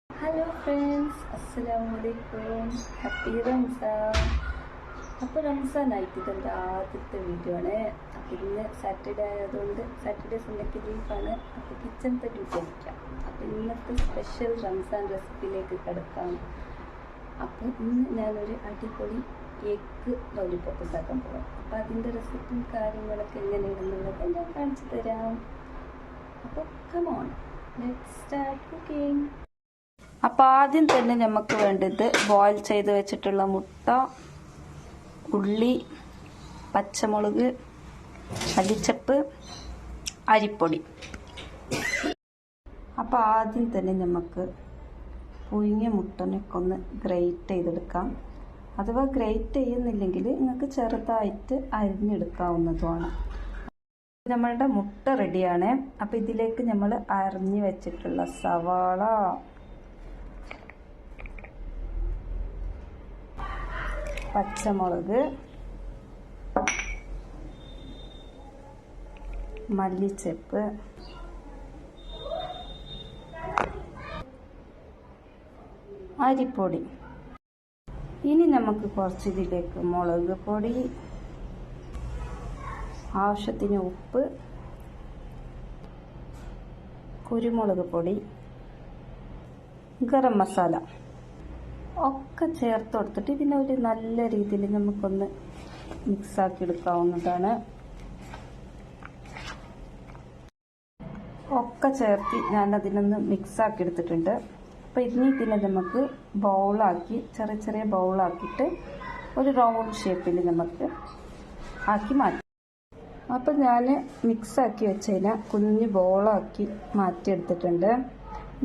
Hello friends, അസ്സലാമലൈക്കും. Happy Ramzan. അപ്പോൾ റംസാൻ ആയിട്ട് ഇതെൻ്റെ ആദ്യത്തെ വീഡിയോ ആണ്. അപ്പോൾ ഇന്ന് സാറ്റർഡേ ആയതുകൊണ്ട് സാറ്റർഡേ സൺഡേക്ക് ലീഫാണ്. അപ്പോൾ കിച്ചണത്തെ ഡ്യൂട്ടി അടിക്കാം. അപ്പോൾ ഇന്നത്തെ സ്പെഷ്യൽ റംസാൻ റെസിപ്പിയിലേക്ക് കിടക്കാം. അപ്പോൾ ഇന്ന് ഞാനൊരു അടിപൊളി എഗ്ഗ് ലോലിപോപ്പ് ഉണ്ടാക്കാൻ പോകാം. അപ്പോൾ അതിൻ്റെ റെസിപ്പിയും കാര്യങ്ങളൊക്കെ എങ്ങനെയാണെന്നുള്ളത് ഞാൻ കാണിച്ചു തരാം. അപ്പോൾ കമോൺ, ലെറ്റ്സ് സ്റ്റാർട്ട് കുക്കിംഗ്. അപ്പോൾ ആദ്യം തന്നെ നമുക്ക് വേണ്ടത് ബോയിൽ ചെയ്ത് വെച്ചിട്ടുള്ള മുട്ട, ഉള്ളി, പച്ചമുളക്, മല്ലിച്ചപ്പ്, അരിപ്പൊടി. അപ്പോൾ ആദ്യം തന്നെ നമുക്ക് പുഴുങ്ങിയ മുട്ടനൊക്കെ ഒന്ന് ഗ്രേറ്റ് ചെയ്തെടുക്കാം. അഥവാ ഗ്രേറ്റ് ചെയ്യുന്നില്ലെങ്കിൽ നിങ്ങൾക്ക് ചെറുതായിട്ട് അരിഞ്ഞെടുക്കാവുന്നതുമാണ്. നമ്മളുടെ മുട്ട റെഡിയാണ്. അപ്പോൾ ഇതിലേക്ക് നമ്മൾ അരിഞ്ഞു വെച്ചിട്ടുള്ള സവാള, പച്ചമുളക്, മല്ലിച്ചപ്പ്, അരിപ്പൊടി. ഇനി നമുക്ക് കുറച്ച് ഇതിലേക്ക് മുളക് പൊടി, ആവശ്യത്തിന് ഉപ്പ്, കുരുമുളക് പൊടി, ഗരം മസാല ഒക്കെ ചേർത്ത് കൊടുത്തിട്ട് ഇതിനെ ഒരു നല്ല രീതിയിൽ നമുക്കൊന്ന് മിക്സാക്കി എടുക്കാവുന്നതാണ്. ഒക്കെ ചേർത്ത് ഞാനതിനൊന്ന് മിക്സാക്കി എടുത്തിട്ടുണ്ട്. അപ്പോൾ ഇനി ഇതിനെ നമുക്ക് ബൗളാക്കി ചെറിയ ചെറിയ ബൗളാക്കിയിട്ട് ഒരു റൗണ്ട് ഷേപ്പിൽ നമുക്ക് ആക്കി മാറ്റാം. അപ്പോൾ ഞാൻ മിക്സാക്കി വെച്ചതിനെ കുഞ്ഞ് ബോളാക്കി മാറ്റിയെടുത്തിട്ടുണ്ട്.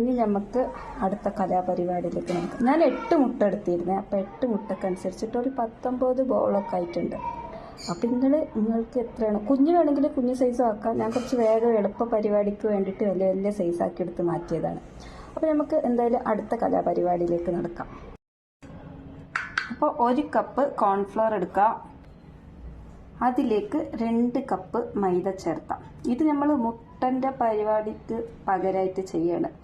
ഇനി നമുക്ക് അടുത്ത കലാപരിപാടിയിലേക്ക് നോക്കാം. ഞാൻ 8 മുട്ട എടുത്തിരുന്നത്. അപ്പോൾ 8 മുട്ടക്കനുസരിച്ചിട്ട് ഒരു 19 ബോളൊക്കെ ആയിട്ടുണ്ട്. അപ്പോൾ നിങ്ങൾക്ക് എത്രയാണ്, കുഞ്ഞു വേണമെങ്കിൽ കുഞ്ഞു സൈസ് ആക്കാം. ഞാൻ കുറച്ച് വേഗം എളുപ്പ പരിപാടിക്ക് വേണ്ടിയിട്ട് വലിയ വലിയ സൈസാക്കി എടുത്ത് മാറ്റിയതാണ്. അപ്പോൾ നമുക്ക് എന്തായാലും അടുത്ത കലാപരിപാടിയിലേക്ക് നടക്കാം. അപ്പോൾ 1 കപ്പ് കോൺഫ്ലവർ എടുക്കാം. അതിലേക്ക് 2 കപ്പ് മൈദ ചേർത്താം. ഇത് നമ്മൾ മുട്ടൻ്റെ പരിപാടിക്ക് പകരമായിട്ട് ചെയ്യണം.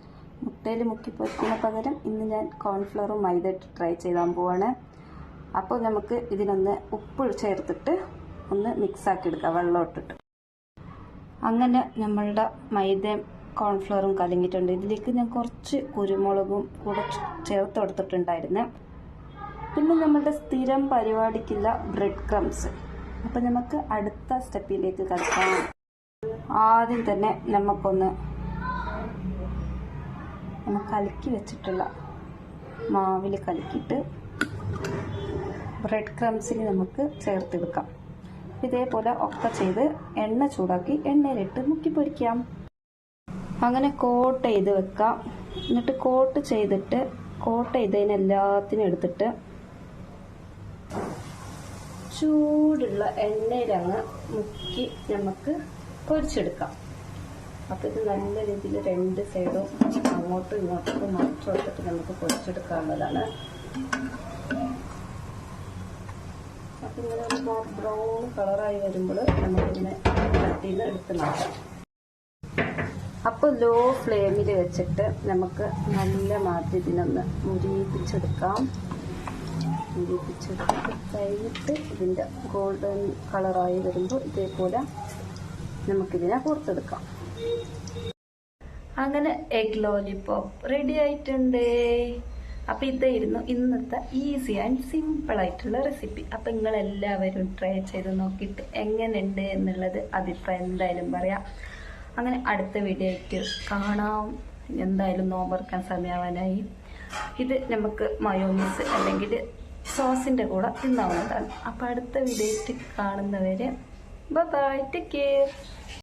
മുട്ടയിൽ മുക്കി പൊരിക്കുന്ന പകരം ഇന്ന് ഞാൻ കോൺഫ്ലവറും മൈദ ഇട്ട് ട്രൈ ചെയ്താൻ പോവാണ്. അപ്പോൾ നമുക്ക് ഇതിനൊന്ന് ഉപ്പ് ചേർത്തിട്ട് ഒന്ന് മിക്സാക്കി എടുക്കാം, വെള്ളം ഇട്ടിട്ട്. അങ്ങനെ നമ്മളുടെ മൈദയും കോൺഫ്ലവറും കലങ്ങിയിട്ടുണ്ട്. ഇതിലേക്ക് ഞാൻ കുറച്ച് കുരുമുളകും കൂടെ ചേർത്ത് കൊടുത്തിട്ടുണ്ടായിരുന്നു. പിന്നെ നമ്മളുടെ സ്ഥിരം പരിപാടിക്കുള്ള ബ്രെഡ് ക്രംസ്. അപ്പം നമുക്ക് അടുത്ത സ്റ്റെപ്പിലേക്ക് കടക്കാം. ആദ്യം തന്നെ നമ്മൾ കലക്കി വെച്ചിട്ടുള്ള മാവിൽ കലക്കിയിട്ട് ബ്രെഡ് ക്രംസിൽ നമുക്ക് ചേർത്തെടുക്കാം. ഇതേപോലെ ഒക്കെ ചെയ്ത് എണ്ണ ചൂടാക്കി എണ്ണയിലിട്ട് മുക്കി പൊരിക്കാം. അങ്ങനെ കോട്ട് ചെയ്ത് വെക്കാം. എന്നിട്ട് കോട്ട് ചെയ്തതിനെല്ലാത്തിനും എടുത്തിട്ട് ചൂടുള്ള എണ്ണയിലങ്ങ് മുക്കി നമുക്ക് പൊരിച്ചെടുക്കാം. അപ്പോൾ ഇത് നല്ല രീതിയിൽ 2 സൈഡും അങ്ങോട്ടും ഇങ്ങോട്ടും മറിച്ച് കൊടുത്തിട്ട് നമുക്ക് പൊരിച്ചെടുക്കാവുന്നതാണ്. അപ്പോൾ ഇങ്ങനെ ഒരു ബ്രൗൺ കളറായി വരുമ്പോൾ നമുക്കിങ്ങനെ കട്ടിയിൽ നിന്ന് എടുത്ത് മാറ്റാം. അപ്പോൾ ലോ ഫ്ലെയിമിൽ വെച്ചിട്ട് നമുക്ക് നല്ല മാറ്റി ഇതിനൊന്ന് മുരിപ്പിച്ചെടുക്കാം. മുരിപ്പിച്ചെടുത്തിട്ട് കഴിഞ്ഞിട്ട് ഇതിൻ്റെ ഗോൾഡൻ കളറായി വരുമ്പോൾ ഇതേപോലെ നമുക്കിതിനെ പുറത്തെടുക്കാം. അങ്ങനെ എഗ് ലോലിപോപ്പ് റെഡി ആയിട്ടുണ്ട്. അപ്പോൾ ഇതായിരുന്നു ഇന്നത്തെ ഈസി ആൻഡ് സിമ്പിൾ ആയിട്ടുള്ള റെസിപ്പി. അപ്പോൾ നിങ്ങളെല്ലാവരും ട്രൈ ചെയ്ത് നോക്കിയിട്ട് എങ്ങനെയുണ്ട് എന്നുള്ളത് അഭിപ്രായം എന്തായാലും പറയാം. അങ്ങനെ അടുത്ത വീഡിയോ ആയിട്ട് കാണാം. എന്തായാലും നോമ്പറക്കാൻ സമയമാവാനായി. ഇത് നമുക്ക് മയോണീസ് അല്ലെങ്കിൽ സോസിൻ്റെ കൂടെ തിന്നാവുന്നതാണ്. അപ്പോൾ അടുത്ത വീഡിയോ ആയിട്ട് കാണുന്നവരെ ബൈ, ടേക്ക് കെയർ.